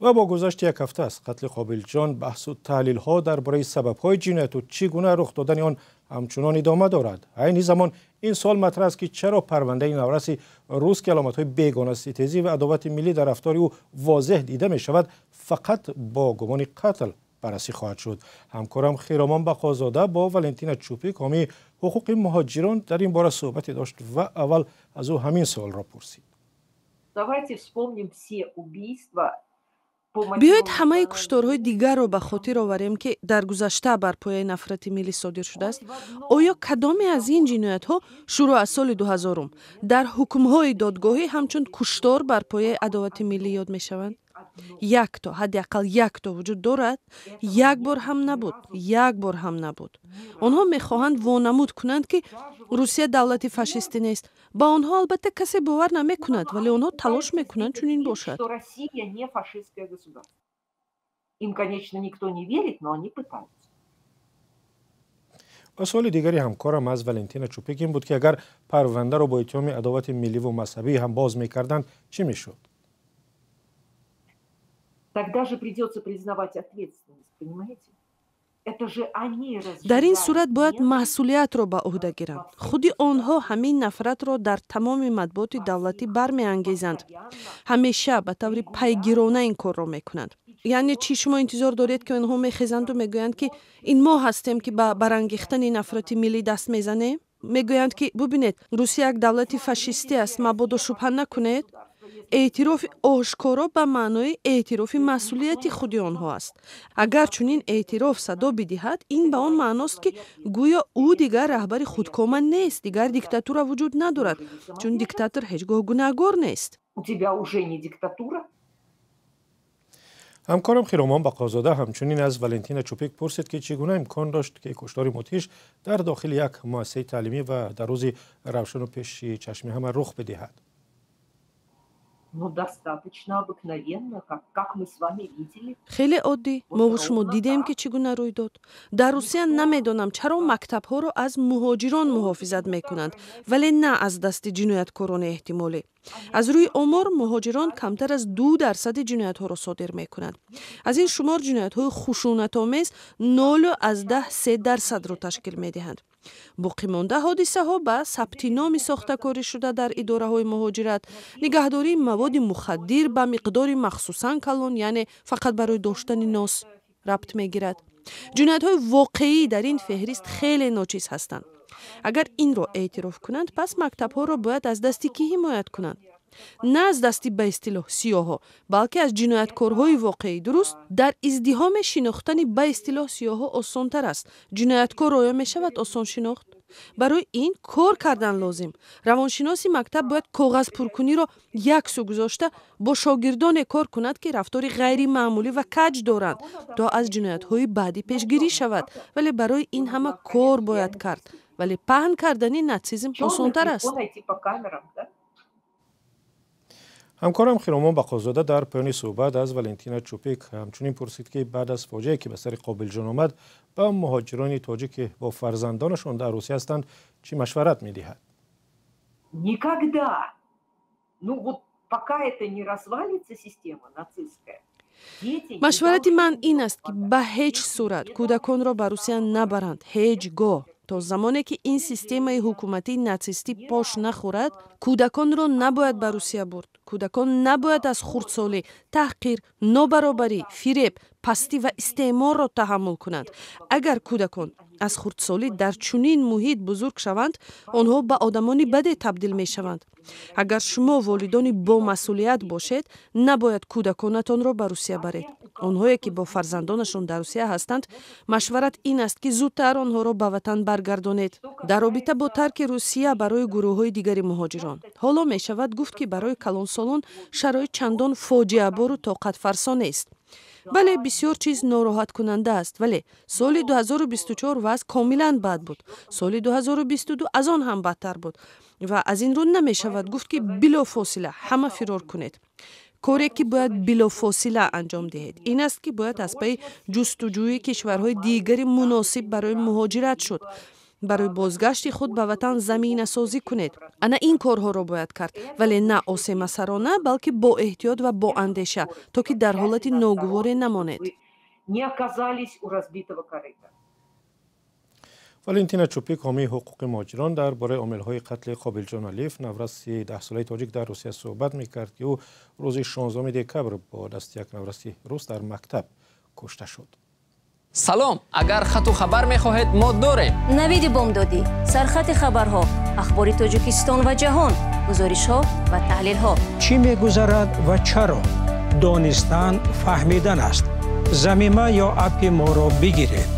و با گذشت یک هفته از قتل قابل جان بحث و تحلیل ها درباره سبب های جنایت و چگونه رخ دادن آن همچنان ادامه دارد. این زمان این سوال مطرح است که چرا پرونده نورس روز که علامت های بیگانه ستیزی و عداوت ملی در رفتار او واضح دیده می شود فقط با گمان قتل بررسی خواهد شد. همکارم خیرامان بقازاده با ولنتینا چوپیک حامی حقوق مهاجران در این باره صحبتی داشت و اول از او همین سوال را پرسید. بیایید همه کشتارهای دیگر را به خاطر آوریم که در گذشته بر پایه نفرت ملی صادر شده است. آیا کدامی از این جنایت ها شروع از سال 2000 در حکم‌های دادگاهی همچون کشتار بر پایه عداوت ملی یاد می شوند؟ یک تا حداقل یک تا وجود دارد. یک بار هم نبود. آنها میخواهند وانمود کنند که روسیه دولت فاشیستی نیست. با آنها البته کسی باور نمیکند ولی آنها تلاش میکنند چون این باشد. و سوال دیگری همکارم از ولنتینا چوپیک این بود که اگر پرونده را با اتهام عداوت ملی و مذهبی هم باز میکردند چی میشد؟ در این صورت باید مسئولیت را به عهده گیرند. خودی آنها همین نفرت را در تمام مطبوعات دولتی برمیانگیزند. همیشه به طور پیگیرانه این کار را میکنند. یعنی چی شما انتظار دارید که آنها میخیزند و میگویند که این ما هستیم که به برانگیختن نفرت ملی دست میزنیم؟ میگویند که ببینید روسیه یک دولت فاشیستی است، مبادا شبهه نکنید. اعتراف آشکارا به معنای اعتراف مسئولیت خود آنها است. اگر چنین اعتراف صدا بدهد این به آن معناست که گویا او دیگر رهبر خودکامه نیست، دیگر دیکتاتور وجود ندارد، چون دیکتاتور هیچگاه گناهکار نیست. همکارم خیرامان بقازاده همچنین از ولنتینا چوپیک پرسید که چگونه امکان داشت که کشتار مدهش در داخل یک مؤسسه تعلیمی و در روز روشن و پیش چشم همه رخ بدهد. خیلی عادی. ما و شما دیدیم که چگونه روی داد. در روسیه نمیدانم چرا مکتب ها را از مهاجران محافظت میکنند ولی نه از دست جنایتکاران احتمالی. از روی آمار مهاجران کمتر از 2% جنایت ها را صادر میکنند. از این شمار جنایت های خشونت آمیز 0.3% را تشکیل میدهند. باقی مانده حادثه ها به ثبت نام ساخته‌کاری شده در اداره های مهاجرت، نگهداری مواد مخدر به مقدار مخصوصاً کلان یعنی فقط برای داشتن ناس ربط میگیرد. جنایت های واقعی در این فهرست خیلی ناچیز هستند. اگر این را اعتراف کنند پس مکتب ها را باید از دست کی حمایت کنند؟ نه از دستی به اصطلاح سیاها بلکه از جنایتکارهای واقعی. درست در ازدحام شناختن به اصطلاح سیاها آسان تر است. جنایتکار آیا می شود آسان شناخت؟ برای این کار کردن لازم. روانشناسی مکتب باید کاغذ پرکنی را یک سو گذاشته با شاگردان کار کند که رفتار غیر معمولی و کج دارند تا از جنایت‌های بعدی پیشگیری شود. ولی برای این همه کار باید کرد. ولی پهن کردن ناتسیسم آسان تر است. همکارم خیرامان بقازاده در پایان صحبت از ولنتینا چوپیک همچنین پرسید که بعد از فاجعه‌ای که به سر قابل جان آمد به مهاجران تاجیک که با فرزندانشان در روسیه هستند چی مشورت می‌دهد؟ مشورت من این است که به هیچ صورت کودکان را به روسیه نبرند. هیچگاه. تا زمانی که این سیستم حکومتی ناتسیستی پاش نخورد کودکان را نباید به روسیه برد. کودکان نباید از خردسالی، تحقیر، نابرابری، فریب، پستی و استعمار را تحمل کنند. اگر کودکان از خردسالی در چنین محیط بزرگ شوند آنها به آدمانی بد تبدیل می شوند. اگر شما والدانی با مسئولیت باشید نباید کودکانتان را به روسیه برید. آنهایی که با فرزندانشان در روسیه هستند مشورت این است که زودتر آنها را به وطن برگردانید. در رابطه با ترک روسیه برای گروه‌های دیگر مهاجران حالا می شود گفت که برای کلانسالان شرایط چندان فاجعه بار و طاقت فرسا نیست. بله بسیار چیز ناراحت کننده است ولی سال 2024 وضع کاملا بد بود. سال 2022 از آن هم بدتر بود و از این رو نمی شود گفت که بلافاصله همه فرار کنید. کاری که باید بلافاصله انجام دهید این است که باید از پی جستجوی کشورهای دیگر مناسب برای مهاجرت شد. барои бозгашти худ ба ватан заминасозӣ кунед. ана ин корҳоро бояд кард, вале на осемасарона, балки бо эҳтиёт ва бо андеша, то ки дар ҳолати ногуворе намонед. валентина чупик ҳомии ҳуқуқи муҳоҷирон дар бораи омилҳои қатли Қобилҷон Алиев, навраси 10-солаи тоҷик дар Русия суҳбат мекард, ки ӯ рӯзи 16 декабр бо дасти як навраси рус дар мактаб кушта шуд. салом, агар хату хабар мехоҳед мо дорем. навиди бомдодӣ, сархати хабарҳо, ахбори Тоҷикистон ва ҷаҳон, гузоришҳо ва таҳлилҳо. чӣ мегузарад ва чаро? донистан фаҳмидан аст. замима ё апи моро бигиред.